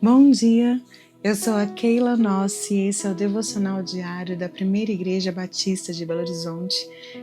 Bom dia, eu sou a Keila Nossi e esse é o devocional diário da Primeira Igreja Batista de Belo Horizonte.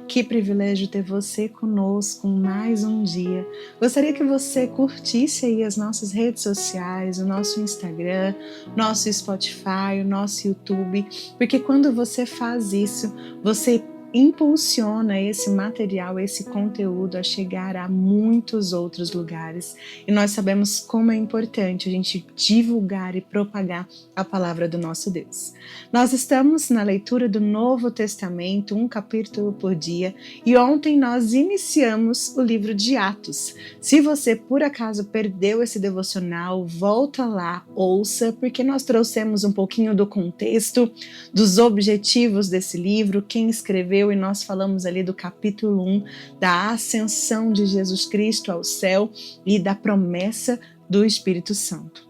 Que privilégio ter você conosco mais um dia. Gostaria que você curtisse aí as nossas redes sociais, o nosso Instagram, nosso Spotify, o nosso YouTube, porque quando você faz isso, você impulsiona esse material, esse conteúdo a chegar a muitos outros lugares. E nós sabemos como é importante a gente divulgar e propagar a palavra do nosso Deus. Nós estamos na leitura do Novo Testamento, um capítulo por dia, e ontem nós iniciamos o livro de Atos. Se você por acaso perdeu esse devocional, volta lá, ouça, porque nós trouxemos um pouquinho do contexto, dos objetivos desse livro, quem escreveu, e nós falamos ali do capítulo 1, da ascensão de Jesus Cristo ao céu e da promessa do Espírito Santo.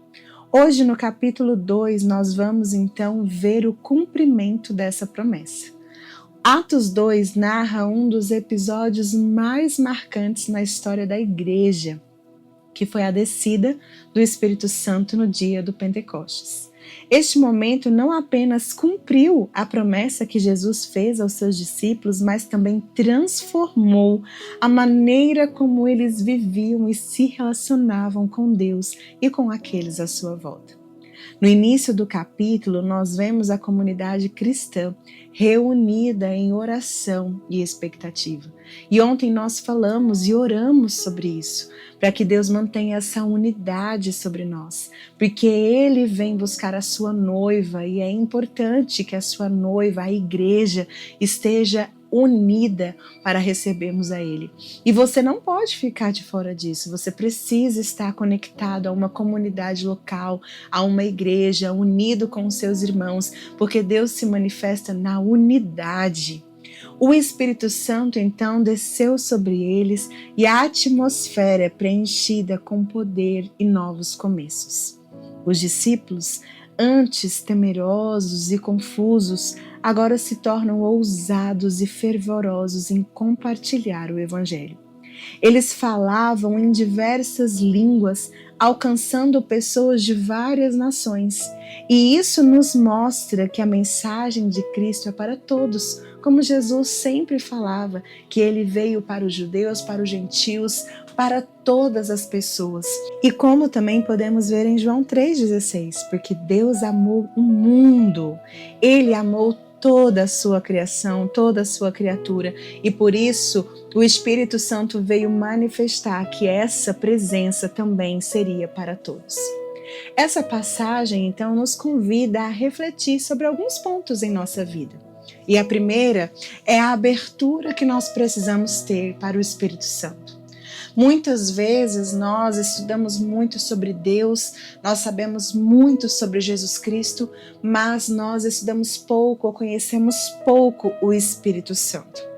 Hoje, no capítulo 2, nós vamos então ver o cumprimento dessa promessa. Atos 2 narra um dos episódios mais marcantes na história da igreja, que foi a descida do Espírito Santo no dia do Pentecostes. Este momento não apenas cumpriu a promessa que Jesus fez aos seus discípulos, mas também transformou a maneira como eles viviam e se relacionavam com Deus e com aqueles à sua volta. No início do capítulo, nós vemos a comunidade cristã reunida em oração e expectativa. E ontem nós falamos e oramos sobre isso, para que Deus mantenha essa unidade sobre nós, porque Ele vem buscar a sua noiva e é importante que a sua noiva, a igreja, esteja unida para recebermos a Ele. E você não pode ficar de fora disso, você precisa estar conectado a uma comunidade local, a uma igreja, unido com os seus irmãos, porque Deus se manifesta na unidade. O Espírito Santo então desceu sobre eles e a atmosfera é preenchida com poder e novos começos. Os discípulos, antes temerosos e confusos, agora se tornam ousados e fervorosos em compartilhar o Evangelho. Eles falavam em diversas línguas, alcançando pessoas de várias nações. E isso nos mostra que a mensagem de Cristo é para todos, como Jesus sempre falava, que ele veio para os judeus, para os gentios, para todas as pessoas. E como também podemos ver em João 3,16, porque Deus amou o mundo, Ele amou toda a sua criação, toda a sua criatura, e por isso o Espírito Santo veio manifestar que essa presença também seria para todos. Essa passagem, então, nos convida a refletir sobre alguns pontos em nossa vida. E a primeira é a abertura que nós precisamos ter para o Espírito Santo. Muitas vezes nós estudamos muito sobre Deus, nós sabemos muito sobre Jesus Cristo, mas nós estudamos pouco ou conhecemos pouco o Espírito Santo.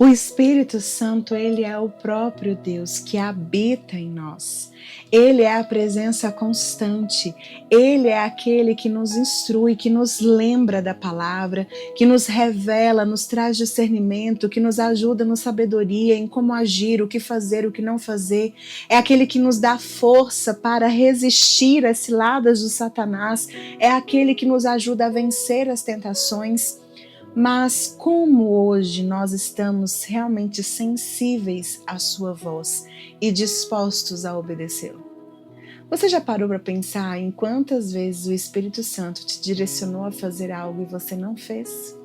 O Espírito Santo, ele é o próprio Deus que habita em nós. Ele é a presença constante, ele é aquele que nos instrui, que nos lembra da palavra, que nos revela, nos traz discernimento, que nos ajuda na sabedoria, em como agir, o que fazer, o que não fazer. É aquele que nos dá força para resistir às ciladas do Satanás, é aquele que nos ajuda a vencer as tentações. Mas como hoje nós estamos realmente sensíveis à sua voz e dispostos a obedecê-lo? Você já parou para pensar em quantas vezes o Espírito Santo te direcionou a fazer algo e você não fez?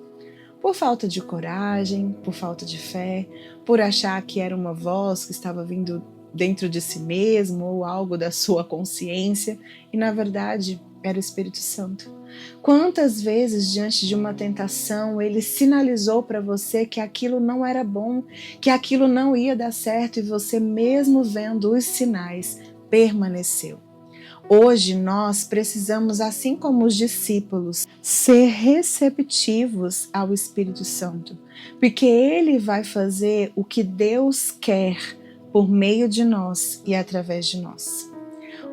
Por falta de coragem, por falta de fé, por achar que era uma voz que estava vindo dentro de si mesmo ou algo da sua consciência e na verdade era o Espírito Santo. Quantas vezes diante de uma tentação ele sinalizou para você que aquilo não era bom, que aquilo não ia dar certo e você mesmo vendo os sinais permaneceu. Hoje nós precisamos, assim como os discípulos, ser receptivos ao Espírito Santo, porque ele vai fazer o que Deus quer por meio de nós e através de nós.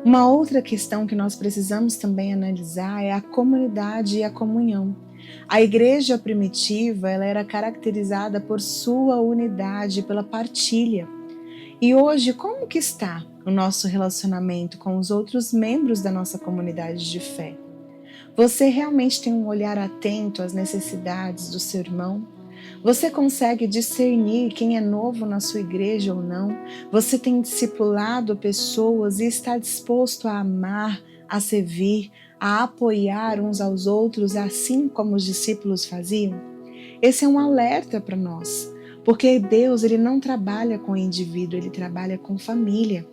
Uma outra questão que nós precisamos também analisar é a comunidade e a comunhão. A igreja primitiva, ela era caracterizada por sua unidade, pela partilha. E hoje, como que está no nosso relacionamento com os outros membros da nossa comunidade de fé? Você realmente tem um olhar atento às necessidades do seu irmão? Você consegue discernir quem é novo na sua igreja ou não? Você tem discipulado pessoas e está disposto a amar, a servir, a apoiar uns aos outros, assim como os discípulos faziam? Esse é um alerta para nós, porque Deus ele não trabalha com indivíduo, ele trabalha com família.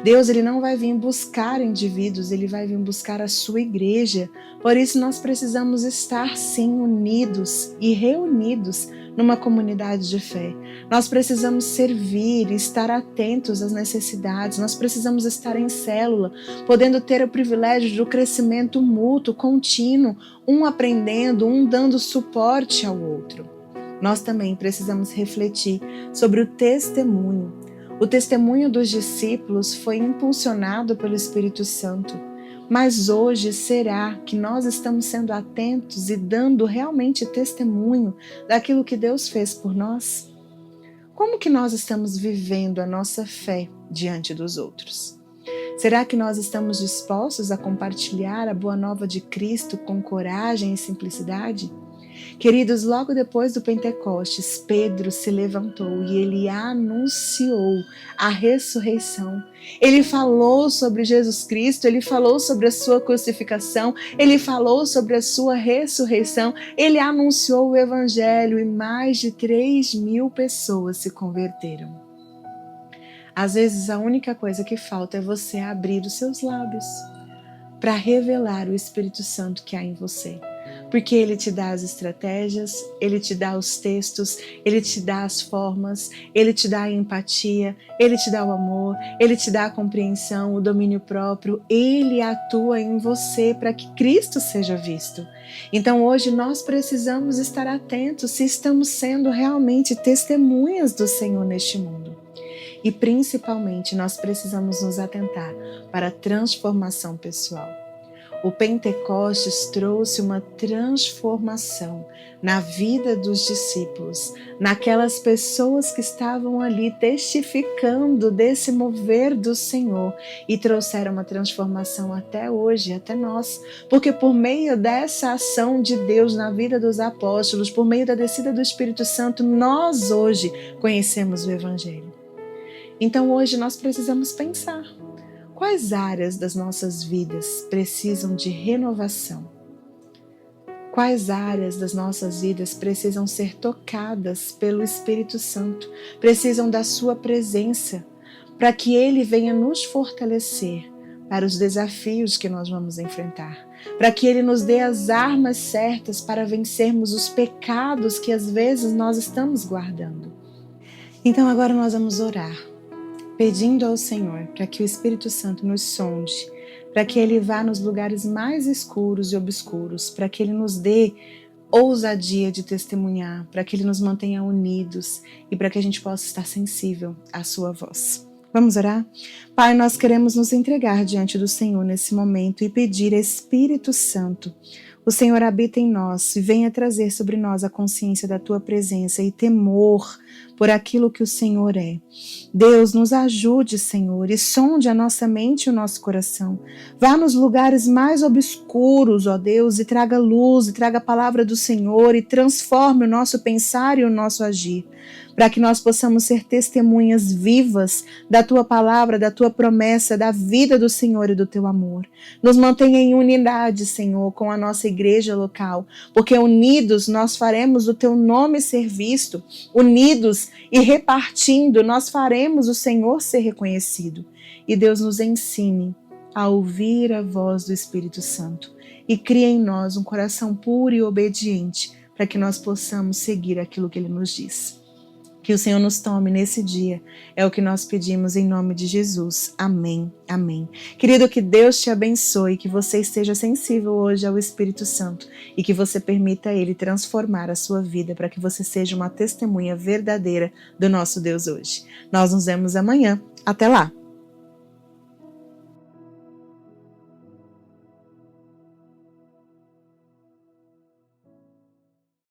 Deus ele não vai vir buscar indivíduos, ele vai vir buscar a sua igreja. Por isso nós precisamos estar sim unidos e reunidos numa comunidade de fé. Nós precisamos servir e estar atentos às necessidades. Nós precisamos estar em célula, podendo ter o privilégio do crescimento mútuo, contínuo, um aprendendo, um dando suporte ao outro. Nós também precisamos refletir sobre o testemunho. O testemunho dos discípulos foi impulsionado pelo Espírito Santo, mas hoje será que nós estamos sendo atentos e dando realmente testemunho daquilo que Deus fez por nós? Como que nós estamos vivendo a nossa fé diante dos outros? Será que nós estamos dispostos a compartilhar a boa nova de Cristo com coragem e simplicidade? Queridos, logo depois do Pentecostes, Pedro se levantou e ele anunciou a ressurreição. Ele falou sobre Jesus Cristo, ele falou sobre a sua crucificação, ele falou sobre a sua ressurreição, ele anunciou o Evangelho e mais de 3.000 pessoas se converteram. Às vezes a única coisa que falta é você abrir os seus lábios para revelar o Espírito Santo que há em você. Porque Ele te dá as estratégias, Ele te dá os textos, Ele te dá as formas, Ele te dá a empatia, Ele te dá o amor, Ele te dá a compreensão, o domínio próprio, Ele atua em você para que Cristo seja visto. Então hoje nós precisamos estar atentos se estamos sendo realmente testemunhas do Senhor neste mundo. E principalmente nós precisamos nos atentar para a transformação pessoal. O Pentecostes trouxe uma transformação na vida dos discípulos, naquelas pessoas que estavam ali testificando desse mover do Senhor e trouxeram uma transformação até hoje, até nós, porque por meio dessa ação de Deus na vida dos apóstolos, por meio da descida do Espírito Santo, nós hoje conhecemos o Evangelho. Então hoje nós precisamos pensar. Quais áreas das nossas vidas precisam de renovação? Quais áreas das nossas vidas precisam ser tocadas pelo Espírito Santo? Precisam da sua presença para que Ele venha nos fortalecer para os desafios que nós vamos enfrentar, para que Ele nos dê as armas certas para vencermos os pecados que às vezes nós estamos guardando. Então agora nós vamos orar, pedindo ao Senhor para que o Espírito Santo nos sonde, para que Ele vá nos lugares mais escuros e obscuros, para que Ele nos dê ousadia de testemunhar, para que Ele nos mantenha unidos e para que a gente possa estar sensível à sua voz. Vamos orar? Pai, nós queremos nos entregar diante do Senhor nesse momento e pedir, Espírito Santo, o Senhor habita em nós e venha trazer sobre nós a consciência da Tua presença e temor por aquilo que o Senhor é. Deus, nos ajude, Senhor, e sonde a nossa mente e o nosso coração. Vá nos lugares mais obscuros, ó Deus, e traga luz, e traga a palavra do Senhor, e transforme o nosso pensar e o nosso agir, para que nós possamos ser testemunhas vivas da Tua palavra, da Tua promessa, da vida do Senhor e do Teu amor. Nos mantenha em unidade, Senhor, com a nossa igreja local, porque unidos nós faremos o Teu nome ser visto, unidos e repartindo nós faremos o Senhor ser reconhecido. E Deus nos ensine a ouvir a voz do Espírito Santo e crie em nós um coração puro e obediente para que nós possamos seguir aquilo que Ele nos diz. Que o Senhor nos tome nesse dia, é o que nós pedimos em nome de Jesus. Amém, amém. Querido, que Deus te abençoe, que você esteja sensível hoje ao Espírito Santo e que você permita Ele transformar a sua vida para que você seja uma testemunha verdadeira do nosso Deus hoje. Nós nos vemos amanhã. Até lá!